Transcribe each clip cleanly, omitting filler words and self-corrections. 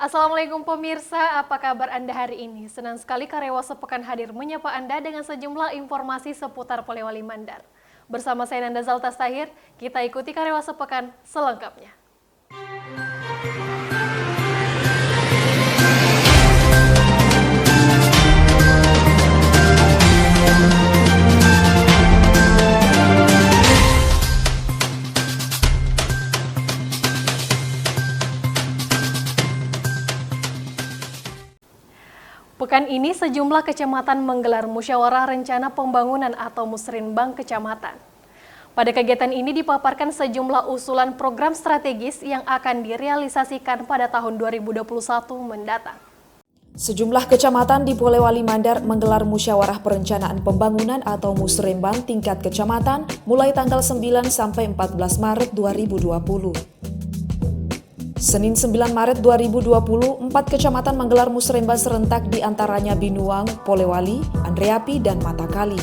Assalamualaikum pemirsa, apa kabar Anda hari ini? Senang sekali Karyawan Sepekan hadir menyapa Anda dengan sejumlah informasi seputar Polewali Mandar. Bersama saya Nanda Zaltas Tahir, kita ikuti Karyawan Sepekan selengkapnya. Pekan ini sejumlah kecamatan menggelar musyawarah rencana pembangunan atau musrenbang kecamatan. Pada kegiatan ini dipaparkan sejumlah usulan program strategis yang akan direalisasikan pada tahun 2021 mendatang. Sejumlah kecamatan di Polewali Mandar menggelar musyawarah perencanaan pembangunan atau musrenbang tingkat kecamatan mulai tanggal 9 sampai 14 Maret 2020. Senin 9 Maret 2020, 4 kecamatan menggelar musrenbang serentak di antaranya Binuang, Polewali, Andreapi, dan Matakali.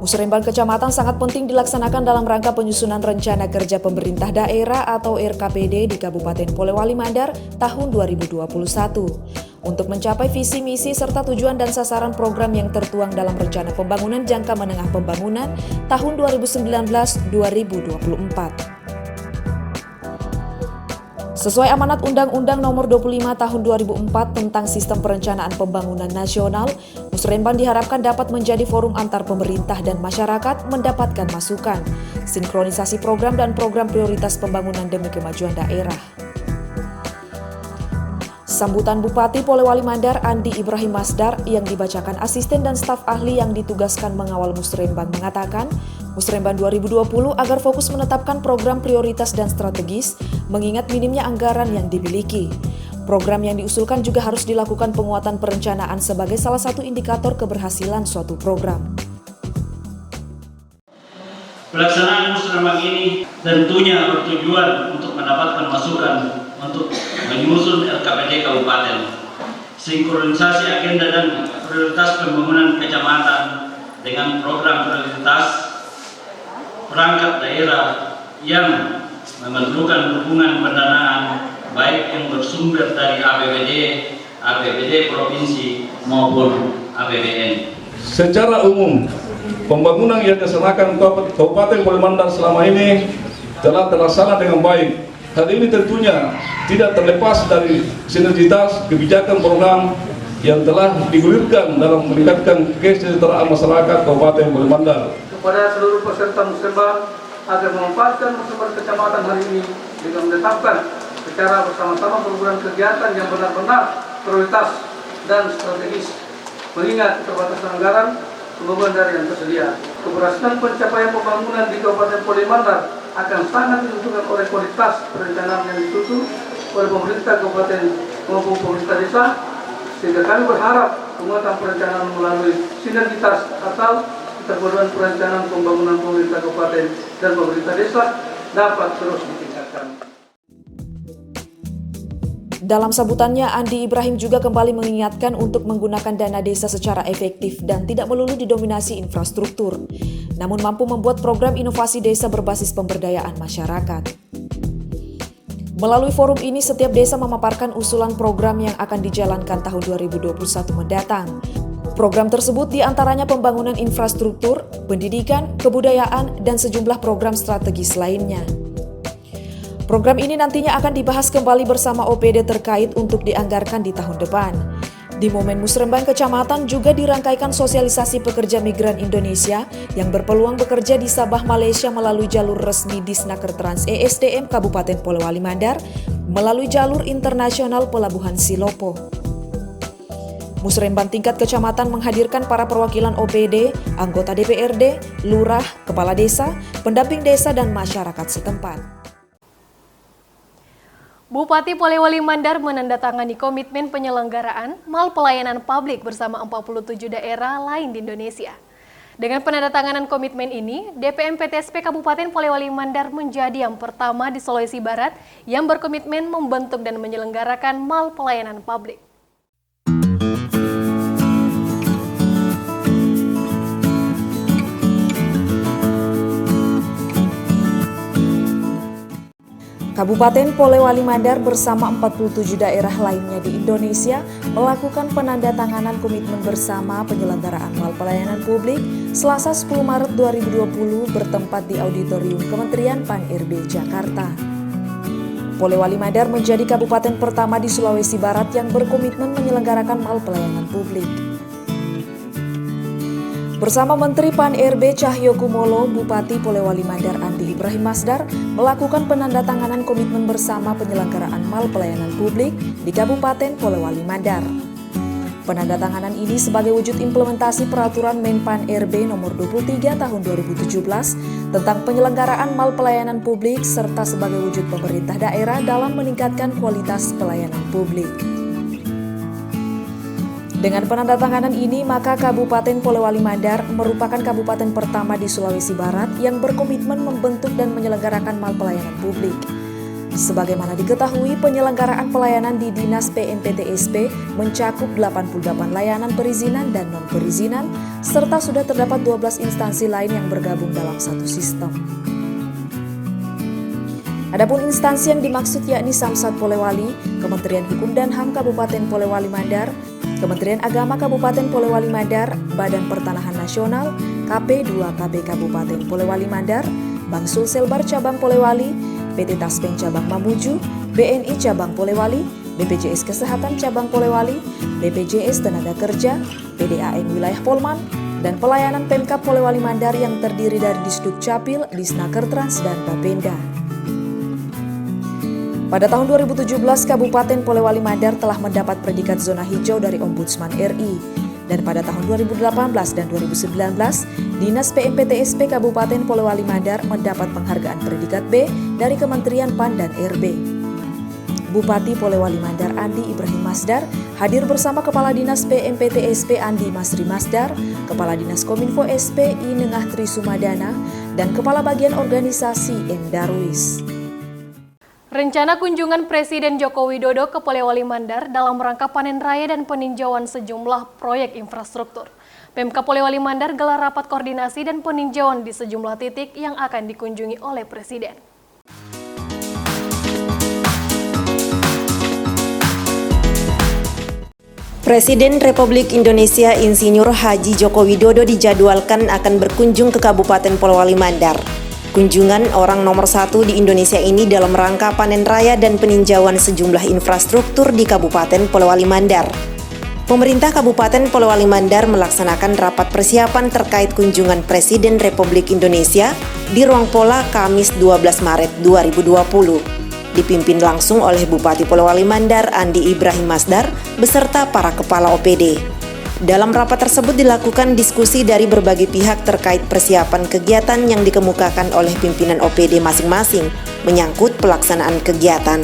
Musrenbang kecamatan sangat penting dilaksanakan dalam rangka penyusunan rencana kerja pemerintah daerah atau RKPD di Kabupaten Polewali Mandar tahun 2021 untuk mencapai visi misi serta tujuan dan sasaran program yang tertuang dalam rencana pembangunan jangka menengah pembangunan tahun 2019-2024. Sesuai amanat Undang-Undang Nomor 25 Tahun 2004 tentang Sistem Perencanaan Pembangunan Nasional, musrenbang diharapkan dapat menjadi forum antar pemerintah dan masyarakat mendapatkan masukan, sinkronisasi program dan program prioritas pembangunan demi kemajuan daerah. Sambutan Bupati Polewali Mandar Andi Ibrahim Masdar yang dibacakan asisten dan staf ahli yang ditugaskan mengawal musrenbang mengatakan, musrenbang 2020 agar fokus menetapkan program prioritas dan strategis, mengingat minimnya anggaran yang dimiliki. Program yang diusulkan juga harus dilakukan penguatan perencanaan sebagai salah satu indikator keberhasilan suatu program. Pelaksanaan musrenbang ini tentunya bertujuan untuk mendapatkan masukan untuk menyusun RKPD Kabupaten, sinkronisasi agenda dan prioritas pembangunan kecamatan dengan program prioritas perangkat daerah yang memerlukan dukungan pendanaan baik yang bersumber dari APBD provinsi maupun APBN. Secara umum, pembangunan yang dilaksanakan Kabupaten Polewali Mandar selama ini telah terlaksana dengan baik. Hal ini tentunya tidak terlepas dari sinergitas kebijakan program yang telah digulirkan dalam meningkatkan kesejahteraan masyarakat Kabupaten Polewali Mandar. Kepada seluruh peserta musrenbang agar memanfaatkan musrenbang kecamatan hari ini dengan menetapkan secara bersama-sama program kegiatan yang benar-benar prioritas dan strategis, mengingat keterbatasan anggaran pembangunan dari yang tersedia. Keberhasilan pencapaian pembangunan di Kabupaten Polewali Mandar akan sangat ditentukan oleh kualitas perencanaan yang dituntut oleh pemerintah kabupaten maupun pemerintah desa, sehingga kami berharap penguatan perencanaan melalui sinergitas atau keterpaduan perencanaan pembangunan pemerintah kabupaten dan pemerintah desa dapat terus ditingkatkan. Dalam sambutannya, Andi Ibrahim juga kembali mengingatkan untuk menggunakan dana desa secara efektif dan tidak melulu didominasi infrastruktur, namun mampu membuat program inovasi desa berbasis pemberdayaan masyarakat. Melalui forum ini, setiap desa memaparkan usulan program yang akan dijalankan tahun 2021 mendatang. Program tersebut diantaranya pembangunan infrastruktur, pendidikan, kebudayaan, dan sejumlah program strategis lainnya. Program ini nantinya akan dibahas kembali bersama OPD terkait untuk dianggarkan di tahun depan. Di momen musrenbang kecamatan juga dirangkaikan sosialisasi pekerja migran Indonesia yang berpeluang bekerja di Sabah, Malaysia melalui jalur resmi Disnaker Trans ESDM Kabupaten Polewali Mandar melalui jalur internasional Pelabuhan Silopo. Musrenbang tingkat kecamatan menghadirkan para perwakilan OPD, anggota DPRD, lurah, kepala desa, pendamping desa, dan masyarakat setempat. Bupati Polewali Mandar menandatangani komitmen penyelenggaraan mal pelayanan publik bersama 47 daerah lain di Indonesia. Dengan penandatanganan komitmen ini, DPM PTSP Kabupaten Polewali Mandar menjadi yang pertama di Sulawesi Barat yang berkomitmen membentuk dan menyelenggarakan mal pelayanan publik. Kabupaten Polewali Mandar bersama 47 daerah lainnya di Indonesia melakukan penandatanganan komitmen bersama penyelenggaraan mal pelayanan publik Selasa 10 Maret 2020 bertempat di Auditorium Kementerian Pan-RB Jakarta. Polewali Mandar menjadi kabupaten pertama di Sulawesi Barat yang berkomitmen menyelenggarakan mal pelayanan publik. Bersama Menteri Pan-RB Cahyokumolo, Bupati Polewali Mandar Andi Ibrahim Masdar melakukan penandatanganan komitmen bersama penyelenggaraan mal pelayanan publik di Kabupaten Polewali Mandar. Penandatanganan ini sebagai wujud implementasi peraturan Menpan RB nomor 23 tahun 2017 tentang penyelenggaraan mal pelayanan publik serta sebagai wujud pemerintah daerah dalam meningkatkan kualitas pelayanan publik. Dengan penandatanganan ini, maka Kabupaten Polewali Mandar merupakan kabupaten pertama di Sulawesi Barat yang berkomitmen membentuk dan menyelenggarakan mal pelayanan publik. Sebagaimana diketahui, penyelenggaraan pelayanan di Dinas PMPTSP mencakup 88 layanan perizinan dan non-perizinan, serta sudah terdapat 12 instansi lain yang bergabung dalam satu sistem. Adapun instansi yang dimaksud yakni Samsat Polewali, Kementerian Hukum dan HAM Kabupaten Polewali Mandar, Kementerian Agama Kabupaten Polewali Mandar, Badan Pertanahan Nasional, KP2KB Kabupaten Polewali Mandar, Bank Sulselbar Cabang Polewali, PT Taspen Cabang Mamuju, BNI Cabang Polewali, BPJS Kesehatan Cabang Polewali, BPJS Tenaga Kerja, PDAM Wilayah Polman, dan pelayanan Pemkab Polewali Mandar yang terdiri dari Disduk Capil, Disnaker Trans, dan Bapenda. Pada tahun 2017, Kabupaten Polewali Mandar telah mendapat predikat zona hijau dari Ombudsman RI. Dan pada tahun 2018 dan 2019, Dinas PMPTSP Kabupaten Polewali Mandar mendapat penghargaan predikat B dari Kementerian PAN dan RB. Bupati Polewali Mandar Andi Ibrahim Masdar hadir bersama Kepala Dinas PMPTSP Andi Masri Masdar, Kepala Dinas Kominfo SP I Nengah Tri Sumadana, dan Kepala Bagian Organisasi M. Darwis. Rencana kunjungan Presiden Joko Widodo ke Polewali Mandar dalam rangka panen raya dan peninjauan sejumlah proyek infrastruktur. Pemkab Polewali Mandar gelar rapat koordinasi dan peninjauan di sejumlah titik yang akan dikunjungi oleh Presiden. Presiden Republik Indonesia Insinyur Haji Joko Widodo dijadwalkan akan berkunjung ke Kabupaten Polewali Mandar. Kunjungan orang nomor 1 di Indonesia ini dalam rangka panen raya dan peninjauan sejumlah infrastruktur di Kabupaten Polewali Mandar. Pemerintah Kabupaten Polewali Mandar melaksanakan rapat persiapan terkait kunjungan Presiden Republik Indonesia di Ruang Pola Kamis 12 Maret 2020. Dipimpin langsung oleh Bupati Polewali Mandar Andi Ibrahim Masdar beserta para kepala OPD. Dalam rapat tersebut dilakukan diskusi dari berbagai pihak terkait persiapan kegiatan yang dikemukakan oleh pimpinan OPD masing-masing menyangkut pelaksanaan kegiatan.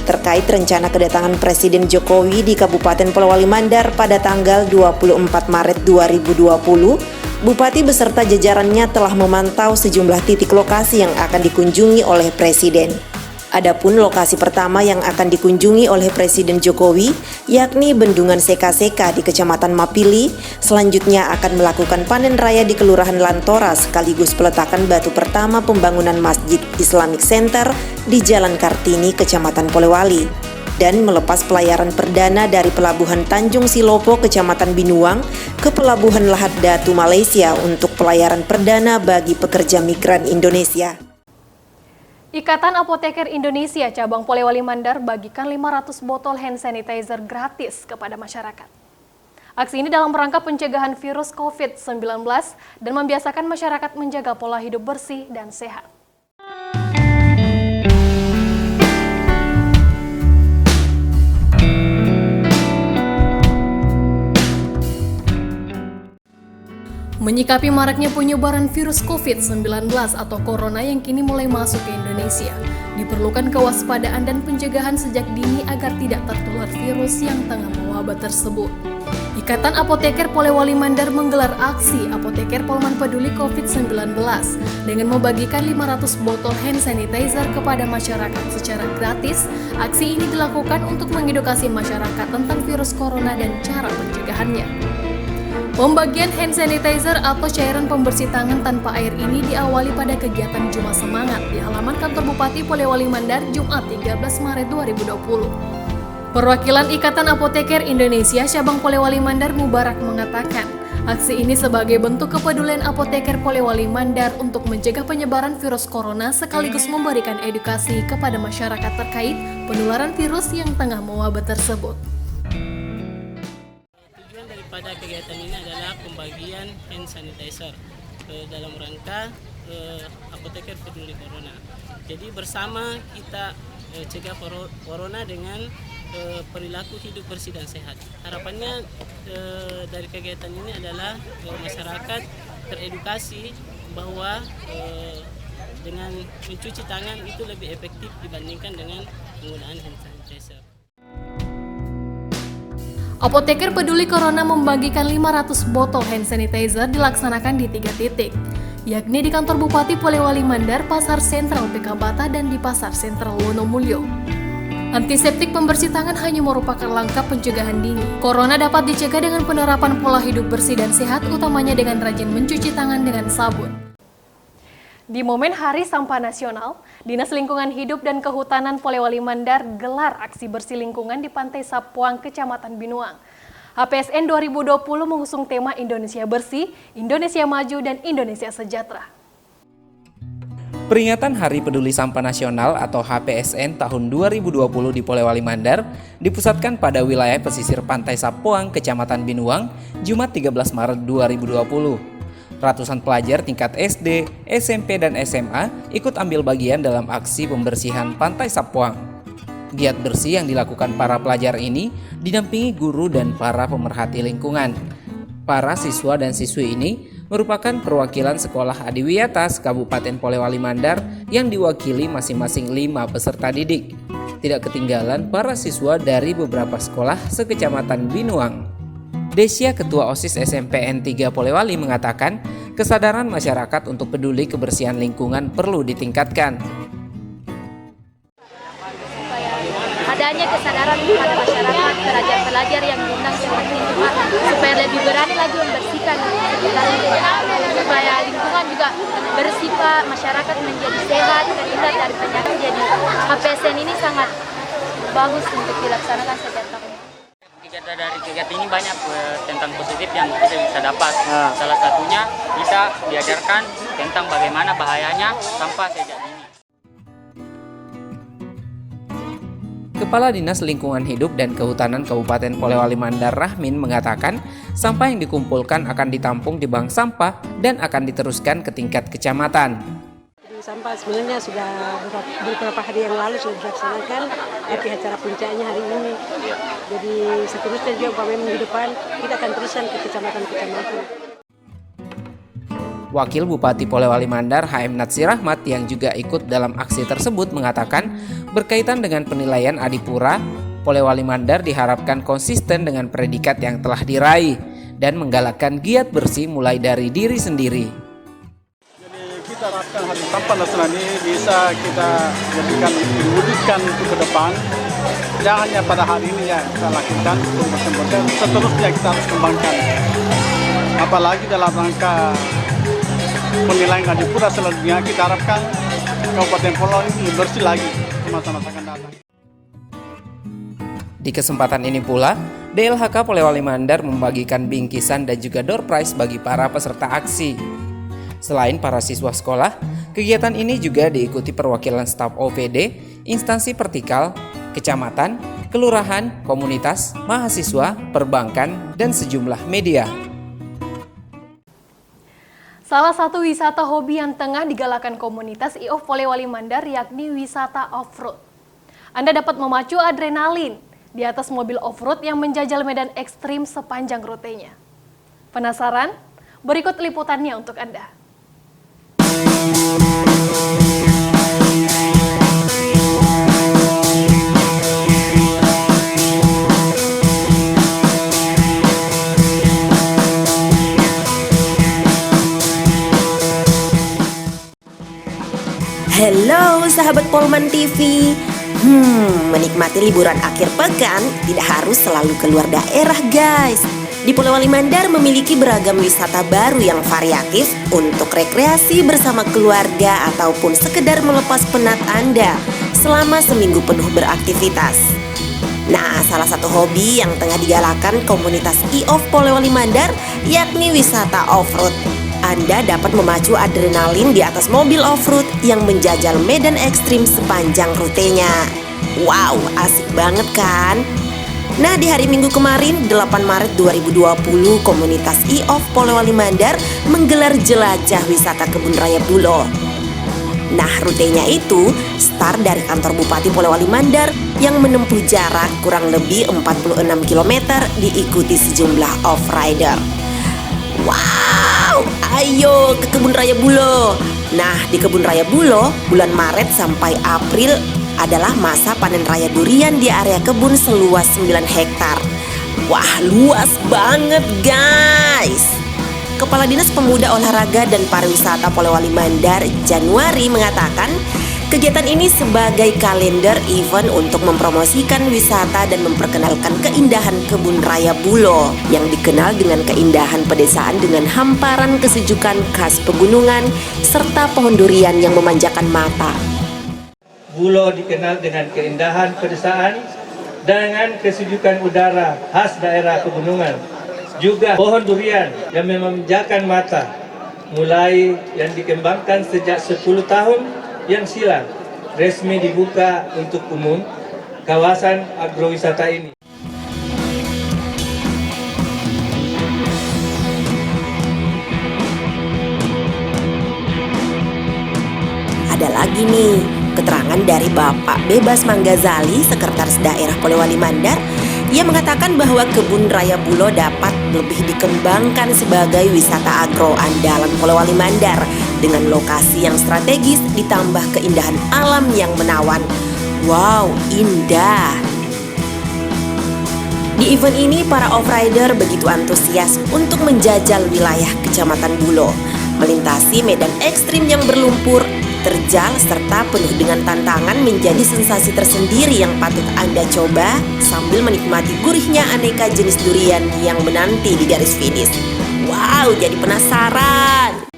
Terkait rencana kedatangan Presiden Jokowi di Kabupaten Polewali Mandar pada tanggal 24 Maret 2020, Bupati beserta jajarannya telah memantau sejumlah titik lokasi yang akan dikunjungi oleh Presiden. Adapun lokasi pertama yang akan dikunjungi oleh Presiden Jokowi yakni Bendungan Seka-Seka di Kecamatan Mapili, selanjutnya akan melakukan panen raya di Kelurahan Lantora sekaligus peletakan batu pertama pembangunan Masjid Islamic Center di Jalan Kartini, Kecamatan Polewali, dan melepas pelayaran perdana dari Pelabuhan Tanjung Silopo, Kecamatan Binuang ke Pelabuhan Lahad Datu, Malaysia untuk pelayaran perdana bagi pekerja migran Indonesia. Ikatan Apoteker Indonesia Cabang Polewali Mandar bagikan 500 botol hand sanitizer gratis kepada masyarakat. Aksi ini dalam rangka pencegahan virus COVID-19 dan membiasakan masyarakat menjaga pola hidup bersih dan sehat. Menyikapi maraknya penyebaran virus COVID-19 atau Corona yang kini mulai masuk ke Indonesia, diperlukan kewaspadaan dan pencegahan sejak dini agar tidak tertular virus yang tengah mewabah tersebut. Ikatan Apoteker Polewali Mandar menggelar aksi Apoteker Polman Peduli COVID-19 dengan membagikan 500 botol hand sanitizer kepada masyarakat secara gratis. Aksi ini dilakukan untuk mengedukasi masyarakat tentang virus corona dan cara pencegahannya. Pembagian hand sanitizer atau cairan pembersih tangan tanpa air ini diawali pada kegiatan Jumat Semangat di halaman kantor Bupati Polewali Mandar Jumat 13 Maret 2020. Perwakilan Ikatan Apoteker Indonesia Cabang Polewali Mandar Mubarak mengatakan, aksi ini sebagai bentuk kepedulian apoteker Polewali Mandar untuk mencegah penyebaran virus corona sekaligus memberikan edukasi kepada masyarakat terkait penularan virus yang tengah mewabah tersebut. Tujuan daripada kegiatan ini adalah pembagian hand sanitizer dalam rangka apoteker peduli corona. Jadi bersama kita cegah corona dengan perilaku hidup bersih dan sehat. Harapannya dari kegiatan ini adalah masyarakat teredukasi bahwa dengan mencuci tangan itu lebih efektif dibandingkan dengan penggunaan hand sanitizer. Apoteker Peduli Corona membagikan 500 botol hand sanitizer dilaksanakan di 3 titik, yakni di kantor Bupati Polewali Mandar, Pasar Sentral Pekabata, dan di Pasar Sentral Wonomulyo. Antiseptik pembersih tangan hanya merupakan langkah pencegahan dini. Corona dapat dicegah dengan penerapan pola hidup bersih dan sehat, utamanya dengan rajin mencuci tangan dengan sabun. Di momen Hari Sampah Nasional, Dinas Lingkungan Hidup dan Kehutanan Polewali Mandar gelar aksi bersih lingkungan di Pantai Sapuang, Kecamatan Binuang. HPSN 2020 mengusung tema Indonesia Bersih, Indonesia Maju, dan Indonesia Sejahtera. Peringatan Hari Peduli Sampah Nasional atau HPSN tahun 2020 di Polewali Mandar dipusatkan pada wilayah pesisir Pantai Sapuang, Kecamatan Binuang, Jumat 13 Maret 2020. Ratusan pelajar tingkat SD, SMP, dan SMA ikut ambil bagian dalam aksi pembersihan Pantai Sapuang. Giat bersih yang dilakukan para pelajar ini didampingi guru dan para pemerhati lingkungan. Para siswa dan siswi ini merupakan perwakilan sekolah Adiwiyata Kabupaten Polewali Mandar yang diwakili masing-masing 5 peserta didik. Tidak ketinggalan para siswa dari beberapa sekolah sekecamatan Binuang. Desya, Ketua OSIS SMPN 3 Polewali, mengatakan kesadaran masyarakat untuk peduli kebersihan lingkungan perlu ditingkatkan. Adanya kesadaran kepada masyarakat, pelajar-pelajar yang diundang seperti itu, supaya lebih berani lagi membersihkan sekitar lingkungan, supaya lingkungan juga bersih, Pak, masyarakat menjadi sehat, terhindar dari penyakit. Jadi HPSN ini sangat bagus untuk dilaksanakan setiap tahun. Dari kegiatan ini banyak tentang positif yang kita bisa dapat. Salah satunya kita diajarkan tentang bagaimana bahayanya sampah sejak dini. Kepala Dinas Lingkungan Hidup dan Kehutanan Kabupaten Polewali Mandar Rahmin mengatakan sampah yang dikumpulkan akan ditampung di bank sampah dan akan diteruskan ke tingkat kecamatan. Sampah sebenarnya sudah beberapa hari yang lalu sudah dilaksanakan, tapi acara puncaknya hari ini. Jadi seterusnya juga minggu depan kita akan teruskan ke kecamatan-kecamatan. Wakil Bupati Polewali Mandar HM Natsir Rahmat yang juga ikut dalam aksi tersebut mengatakan berkaitan dengan penilaian Adipura, Polewali Mandar diharapkan konsisten dengan predikat yang telah diraih dan menggalakkan giat bersih mulai dari diri sendiri. Jadi kita harapkan Hari Sampah Nasional ini bisa kita jadikan diwujudkan untuk ke depan. Jangan hanya pada hari ini yang kita lakukan untuk bersih-bersih, seterusnya kita harus kembangkan. Apalagi dalam rangka penilaian Adipura selanjutnya, kita harapkan Kabupaten Polewali ini bersih lagi di masa-masa akan datang. Di kesempatan ini pula, DLHK Polewali Mandar membagikan bingkisan dan juga door prize bagi para peserta aksi. Selain para siswa sekolah, kegiatan ini juga diikuti perwakilan staf OPD, instansi vertikal, kecamatan, kelurahan, komunitas, mahasiswa, perbankan, dan sejumlah media. Salah satu wisata hobi yang tengah digalakan komunitas IOF Polewali Mandar yakni wisata off-road. Anda dapat memacu adrenalin di atas mobil off-road yang menjajal medan ekstrim sepanjang rutenya. Penasaran? Berikut liputannya untuk Anda. Halo sahabat Polman TV. Menikmati liburan akhir pekan tidak harus selalu keluar daerah guys. Di Polewali Mandar memiliki beragam wisata baru yang variatif untuk rekreasi bersama keluarga ataupun sekedar melepas penat Anda selama seminggu penuh beraktivitas. Nah, salah satu hobi yang tengah digalakan komunitas e-off Polewali Mandar yakni wisata off-road. Anda dapat memacu adrenalin di atas mobil off-road yang menjajal medan ekstrim sepanjang rutenya. Wow, asik banget kan? Nah, di hari Minggu kemarin, 8 Maret 2020, komunitas e-off Polewali Mandar menggelar jelajah wisata Kebun Raya Bulo. Nah, rutenya itu start dari kantor Bupati Polewali Mandar yang menempuh jarak kurang lebih 46 km diikuti sejumlah off-rider. Wow, ayo ke Kebun Raya Bulo. Nah, di Kebun Raya Bulo, bulan Maret sampai April adalah masa panen raya durian di area kebun seluas 9 hektar. Wah, luas banget guys. Kepala Dinas Pemuda, Olahraga dan Pariwisata Polewali Mandar, Januari, mengatakan kegiatan ini sebagai kalender event untuk mempromosikan wisata dan memperkenalkan keindahan Kebun Raya Bulo yang dikenal dengan keindahan pedesaan dengan hamparan kesejukan khas pegunungan serta pohon durian yang memanjakan mata. Bulo dikenal dengan keindahan pedesaan dengan kesejukan udara khas daerah pegunungan. Juga pohon durian yang memanjakan mata, mulai yang dikembangkan sejak 10 tahun yang silam, resmi dibuka untuk umum kawasan agrowisata ini. Ada lagi nih, keterangan dari Bapak Bebas Manggazali, Sekretaris Daerah Polewali Mandar. Ia mengatakan bahwa Kebun Raya Bulo dapat lebih dikembangkan sebagai wisata agro andalan Polewali Mandar dengan lokasi yang strategis ditambah keindahan alam yang menawan. Wow, indah! Di event ini, para off-rider begitu antusias untuk menjajal wilayah Kecamatan Bulo, melintasi medan ekstrim yang berlumpur, terjal, serta penuh dengan tantangan menjadi sensasi tersendiri yang patut Anda coba sambil menikmati gurihnya aneka jenis durian yang menanti di garis finish. Wow, jadi penasaran!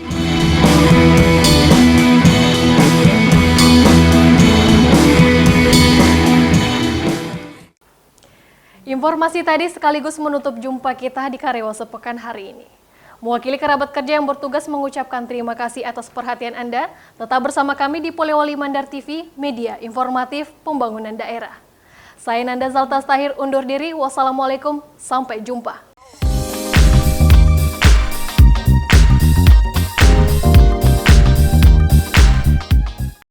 Informasi tadi sekaligus menutup jumpa kita di Karyawan Sepekan hari ini. Mewakili kerabat kerja yang bertugas mengucapkan terima kasih atas perhatian Anda. Tetap bersama kami di Polewali Mandar TV, media informatif pembangunan daerah. Saya Nanda Zaltas Tahir undur diri. Wassalamualaikum, sampai jumpa.